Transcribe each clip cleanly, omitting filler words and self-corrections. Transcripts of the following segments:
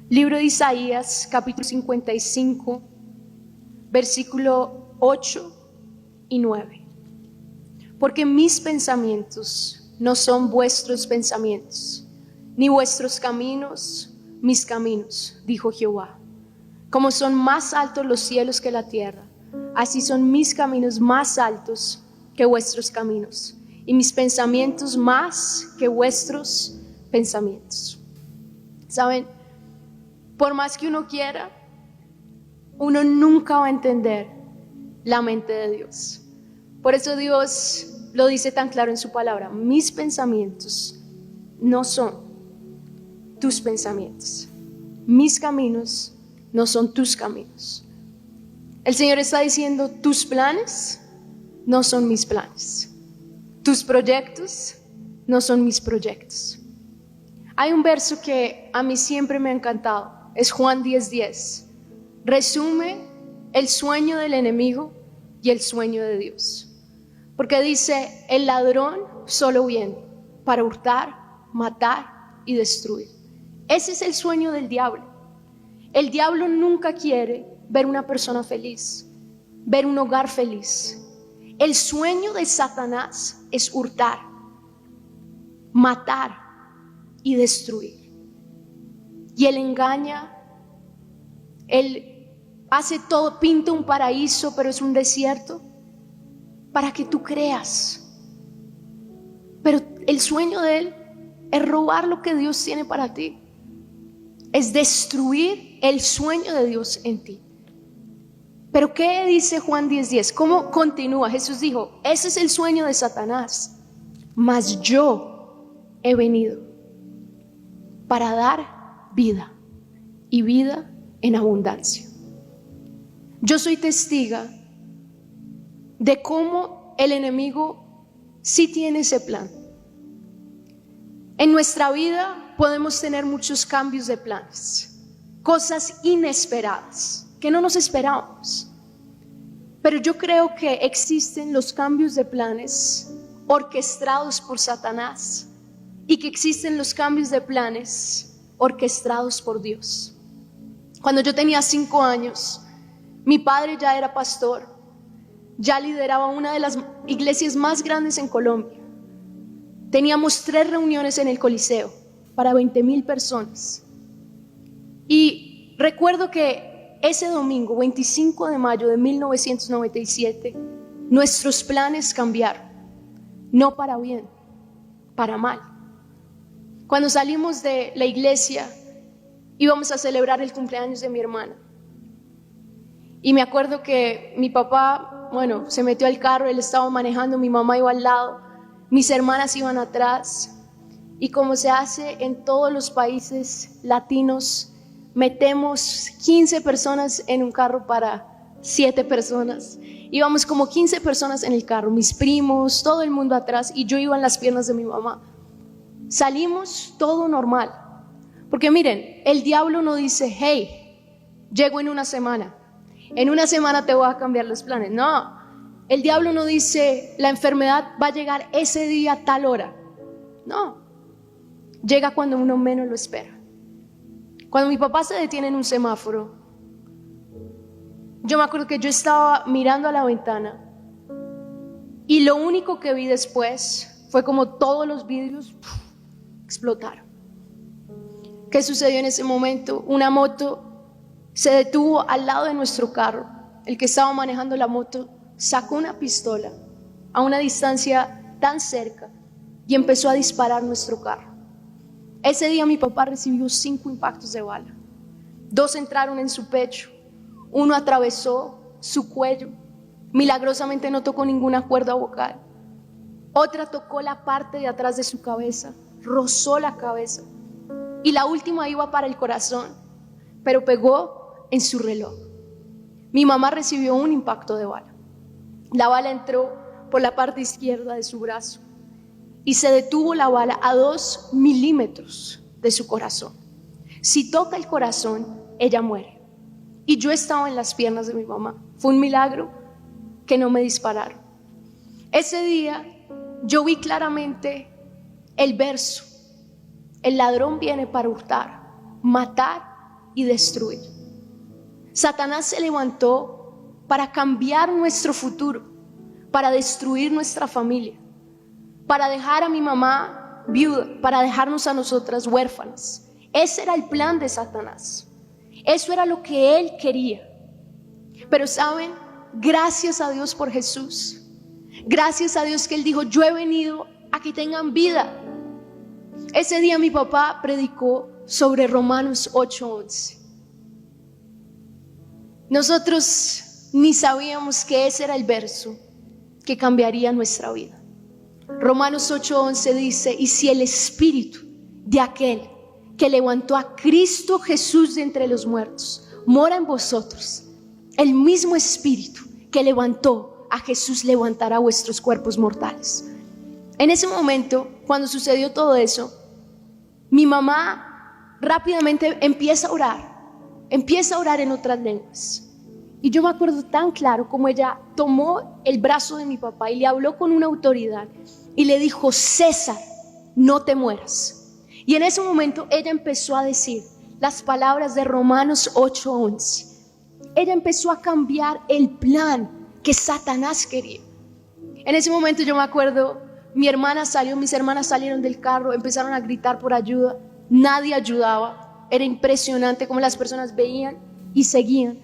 Libro de Isaías, capítulo 55, versículo 8 y 9. Porque mis pensamientos no son vuestros pensamientos, ni vuestros caminos mis caminos, dijo Jehová. Como son más altos los cielos que la tierra, así son mis caminos más altos que vuestros caminos, y mis pensamientos más que vuestros pensamientos. ¿Saben? Por más que uno quiera, uno nunca va a entender la mente de Dios. Por eso Dios lo dice tan claro en su palabra: mis pensamientos no son tus pensamientos, mis caminos no son tus caminos. El Señor está diciendo: tus planes no son mis planes, tus proyectos no son mis proyectos. Hay un verso que a mí siempre me ha encantado, es Juan 10:10. Resume el sueño del enemigo y el sueño de Dios. Porque dice: el ladrón solo viene para hurtar, matar y destruir. Ese es el sueño del diablo. El diablo nunca quiere ver una persona feliz, ver un hogar feliz. El sueño de Satanás es hurtar, matar y destruir. Y él engaña, él hace todo, pinta un paraíso, pero es un desierto, para que tú creas. Pero el sueño de él es robar lo que Dios tiene para ti, es destruir el sueño de Dios en ti. Pero ¿qué dice Juan 10:10? ¿Cómo continúa? Jesús dijo: ese es el sueño de Satanás, mas yo he venido para dar vida y vida en abundancia. Yo soy testiga de cómo el enemigo sí tiene ese plan. En nuestra vida podemos tener muchos cambios de planes, cosas inesperadas que no nos esperábamos. Pero yo creo que existen los cambios de planes orquestados por Satanás y que existen los cambios de planes orquestados por Dios. Cuando yo tenía 5 años, mi padre ya era pastor, ya lideraba una de las iglesias más grandes en Colombia. Teníamos 3 reuniones en el Coliseo para 20,000 personas. Y recuerdo que ese domingo, 25 de mayo de 1997, nuestros planes cambiaron, no para bien, para mal. Cuando salimos de la iglesia, íbamos a celebrar el cumpleaños de mi hermana. Y me acuerdo que mi papá, se metió al carro, él estaba manejando, mi mamá iba al lado, mis hermanas iban atrás. Y como se hace en todos los países latinos, metemos 15 personas en un carro para 7 personas. Íbamos como 15 personas en el carro, mis primos, todo el mundo atrás, y yo iba en las piernas de mi mamá. Salimos todo normal, porque miren, el diablo no dice: hey, llego en una semana te voy a cambiar los planes. No, el diablo no dice: la enfermedad va a llegar ese día a tal hora. No, llega cuando uno menos lo espera. Cuando mi papá se detiene en un semáforo, yo me acuerdo que yo estaba mirando a la ventana y lo único que vi después fue como todos los vidrios explotaron. ¿Qué sucedió en ese momento? Una moto se detuvo al lado de nuestro carro. El que estaba manejando la moto sacó una pistola a una distancia tan cerca y empezó a disparar nuestro carro. Ese día mi papá recibió 5 impactos de bala. 2 entraron en su pecho, 1 atravesó su cuello, milagrosamente no tocó ninguna cuerda vocal. Otra tocó la parte de atrás de su cabeza, rozó la cabeza, y la última iba para el corazón, pero pegó en su reloj. Mi mamá recibió un impacto de bala. La bala entró por la parte izquierda de su brazo y se detuvo la bala a 2 milímetros de su corazón. Si toca el corazón, ella muere. Y yo estaba en las piernas de mi mamá. Fue un milagro que no me dispararon. Ese día yo vi claramente el verso: el ladrón viene para hurtar, matar y destruir. Satanás se levantó para cambiar nuestro futuro, para destruir nuestra familia, para dejar a mi mamá viuda, para dejarnos a nosotras huérfanas. Ese era el plan de Satanás. Eso era lo que él quería. Pero saben, gracias a Dios por Jesús. Gracias a Dios que él dijo: yo he venido a que tengan vida. Ese día mi papá predicó sobre Romanos 8:11. Nosotros ni sabíamos que ese era el verso que cambiaría nuestra vida. Romanos 8:11 dice: y si el espíritu de aquel que levantó a Cristo Jesús de entre los muertos mora en vosotros, el mismo espíritu que levantó a Jesús levantará vuestros cuerpos mortales. En ese momento, cuando sucedió todo eso, mi mamá rápidamente empieza a orar en otras lenguas. Y yo me acuerdo tan claro como ella tomó el brazo de mi papá y le habló con una autoridad y le dijo: César, no te mueras. Y en ese momento ella empezó a decir las palabras de Romanos 8:11. Ella empezó a cambiar el plan que Satanás quería. En ese momento yo me acuerdo, mis hermanas salieron del carro, empezaron a gritar por ayuda. Nadie ayudaba. Era impresionante cómo las personas veían y seguían,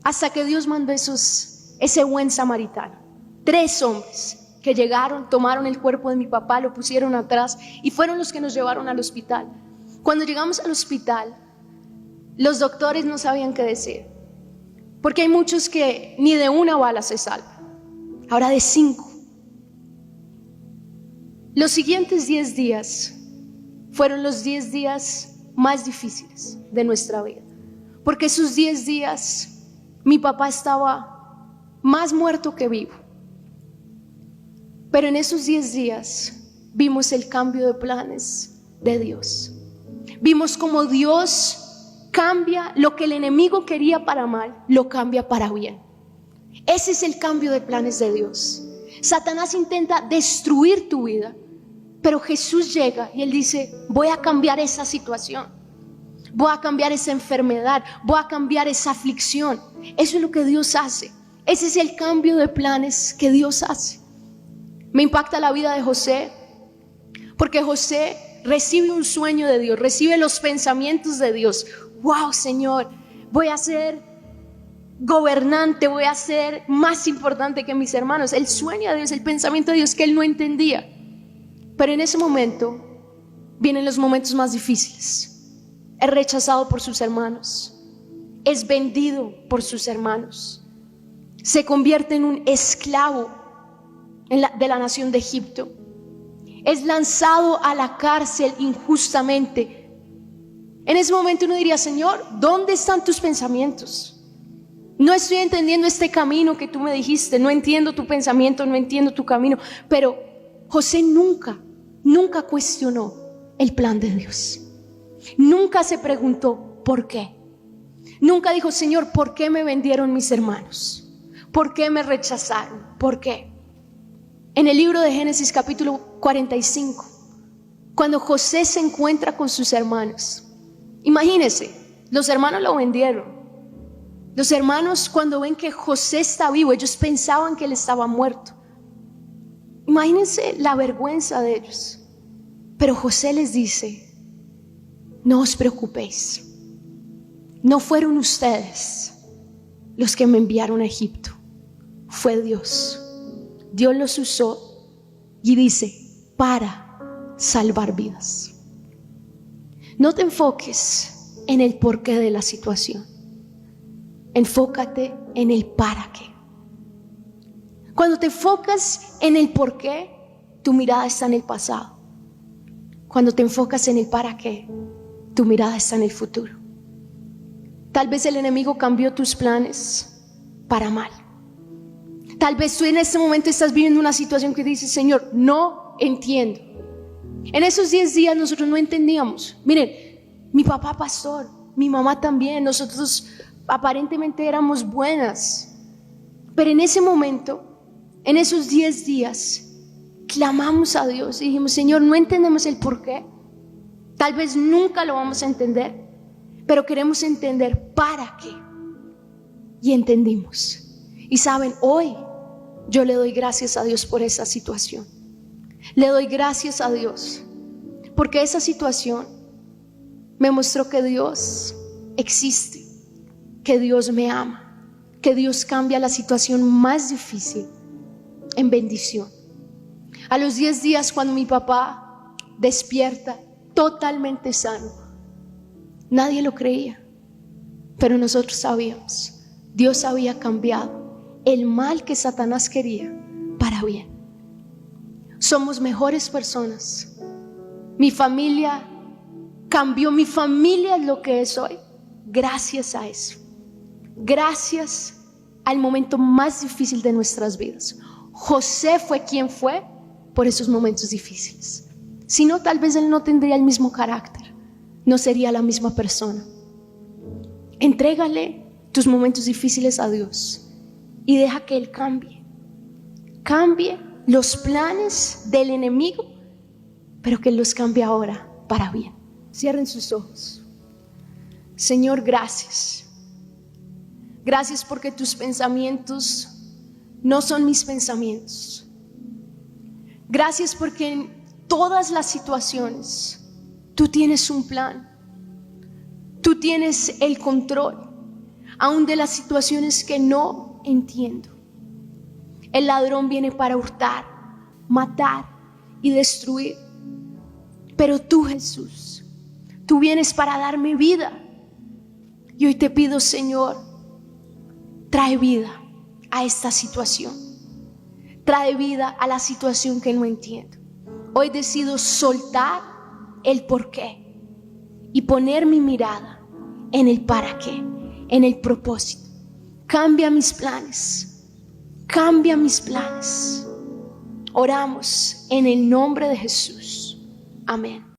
hasta que Dios mandó ese buen samaritano. 3 hombres que llegaron, tomaron el cuerpo de mi papá, lo pusieron atrás y fueron los que nos llevaron al hospital. Cuando llegamos al hospital, los doctores no sabían qué decir, porque hay muchos que ni de una bala se salvan, ahora de 5. Los siguientes 10 días fueron los 10 días más difíciles de nuestra vida, porque esos 10 días mi papá estaba más muerto que vivo. Pero en esos 10 días vimos el cambio de planes de Dios. Vimos cómo Dios cambia lo que el enemigo quería para mal, lo cambia para bien. Ese es el cambio de planes de Dios. Satanás intenta destruir tu vida, pero Jesús llega y él dice: voy a cambiar esa situación, voy a cambiar esa enfermedad, voy a cambiar esa aflicción. Eso es lo que Dios hace. Ese es el cambio de planes que Dios hace. Me impacta la vida de José, porque José recibe un sueño de Dios, recibe los pensamientos de Dios. Wow, Señor, voy a ser gobernante, voy a ser más importante que mis hermanos. El sueño de Dios, el pensamiento de Dios que él no entendía. Pero en ese momento vienen los momentos más difíciles. Es rechazado por sus hermanos, es vendido por sus hermanos, se convierte en un esclavo de la nación de Egipto, es lanzado a la cárcel injustamente. En ese momento uno diría: Señor, ¿dónde están tus pensamientos? No estoy entendiendo este camino que tú me dijiste, no entiendo tu pensamiento, no entiendo tu camino. Pero José nunca cuestionó el plan de Dios. Nunca se preguntó por qué. Nunca dijo: Señor, ¿por qué me vendieron mis hermanos? ¿Por qué me rechazaron? ¿Por qué? En el libro de Génesis capítulo 45, cuando José se encuentra con sus hermanos, imagínense, los hermanos lo vendieron. Los hermanos, cuando ven que José está vivo, ellos pensaban que él estaba muerto. Imagínense la vergüenza de ellos. Pero José les dice: no os preocupéis, no fueron ustedes los que me enviaron a Egipto, fue Dios. Dios los usó, y dice, para salvar vidas. No te enfoques en el porqué de la situación, enfócate en el para qué. Cuando te enfocas en el porqué, tu mirada está en el pasado. Cuando te enfocas en el para qué, tu mirada está en el futuro. Tal vez el enemigo cambió tus planes para mal. Tal vez tú en este momento estás viviendo una situación que dices: Señor, no entiendo. En esos 10 días nosotros no entendíamos. Miren, mi papá pastor, mi mamá también, nosotros aparentemente éramos buenas. Pero en ese momento, en esos 10 días, clamamos a Dios y dijimos: Señor, no entendemos el por qué. Tal vez nunca lo vamos a entender, pero queremos entender para qué. Y entendimos. Y saben, hoy yo le doy gracias a Dios por esa situación. Le doy gracias a Dios porque esa situación me mostró que Dios existe, que Dios me ama, que Dios cambia la situación más difícil en bendición. A los 10 días, cuando mi papá despierta totalmente sano, nadie lo creía, pero nosotros sabíamos. Dios había cambiado el mal que Satanás quería para bien. Somos mejores personas. Mi familia cambió, mi familia es lo que es hoy gracias a eso. Gracias al momento más difícil de nuestras vidas. José fue quien fue por esos momentos difíciles. Si no, tal vez él no tendría el mismo carácter, no sería la misma persona. Entrégale tus momentos difíciles a Dios y deja que Él cambie los planes del enemigo, pero que Él los cambie ahora para bien. Cierren sus ojos. Señor, gracias. Gracias porque tus pensamientos no son mis pensamientos. Gracias porque en todas las situaciones tú tienes un plan. Tú tienes el control, aún de las situaciones que no entiendo. El ladrón viene para hurtar, matar y destruir. Pero tú, Jesús, tú vienes para darme vida. Y hoy te pido, Señor, trae vida a esta situación. Trae vida a la situación que no entiendo. Hoy decido soltar el porqué y poner mi mirada en el para qué, en el propósito. Cambia mis planes. Cambia mis planes. Oramos en el nombre de Jesús. Amén.